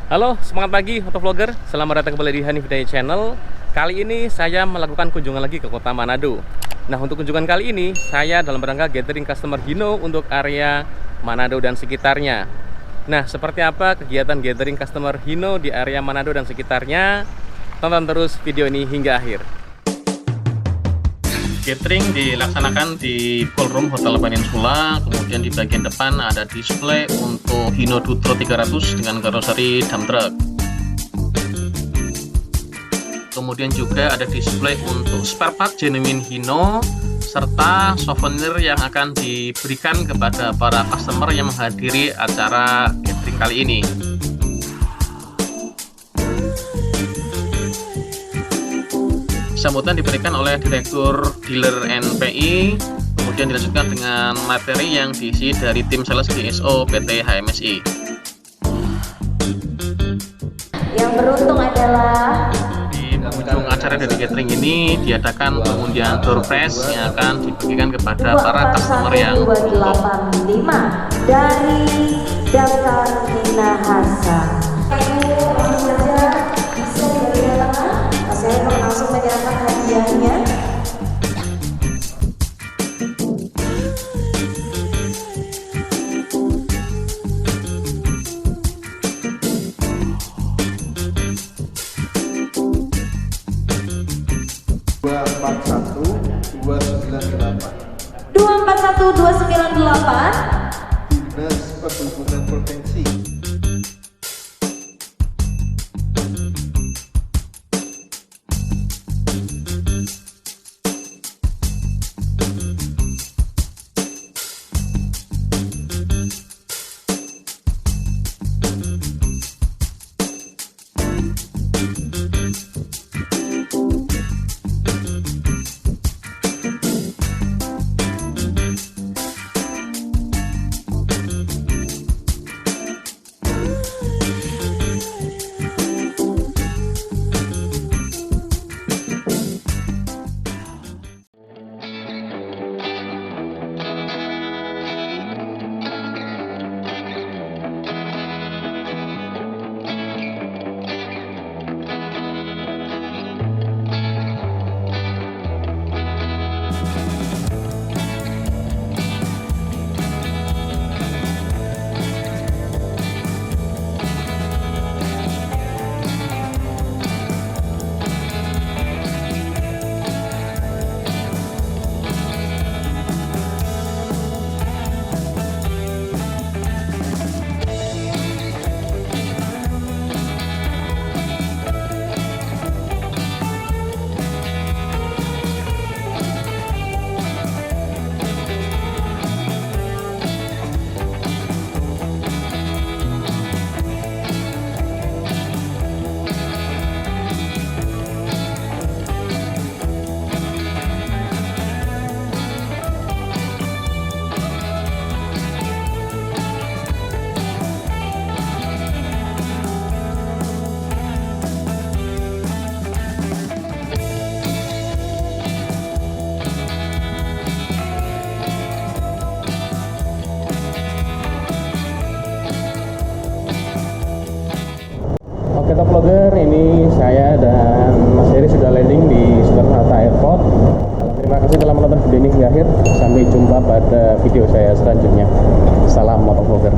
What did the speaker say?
Halo, semangat pagi Otovlogger. Selamat datang kembali di Hino Indonesia Channel. Kali ini saya melakukan kunjungan lagi ke kota Manado. Nah, untuk kunjungan kali ini saya dalam rangka gathering customer Hino untuk area Manado dan sekitarnya. Nah, seperti apa kegiatan gathering customer Hino di area Manado dan sekitarnya? Tonton terus video ini hingga akhir. Gathering dilaksanakan di ballroom Hotel Peninsula. Kemudian di bagian depan ada display untuk Hino Dutro 300 dengan karoseri dump truck. Kemudian juga ada display untuk spare part genuine Hino serta souvenir yang akan diberikan kepada para customer yang menghadiri acara gathering kali ini. Sambutan diberikan oleh Direktur Dealer NPI, kemudian dilanjutkan dengan materi yang diisi dari tim sales GSO PT HMSI. Yang beruntung adalah di ujung acara dari gathering ini diadakan pengundian door prize yang akan dibagikan kepada para customer yang 285 dari daftar minahasa. Langsung saja bisa diberitakan. Saya akan langsung menyerahkan hadiahnya. Dua empat satu 298 Dinas Perhubungan Provinsi. Oke Otovlogger, ini saya dan Mas Heri sudah landing di Setelah Airport. Terima kasih telah menonton video ini hingga akhir. Sampai jumpa pada video saya selanjutnya. Salam Otovlogger.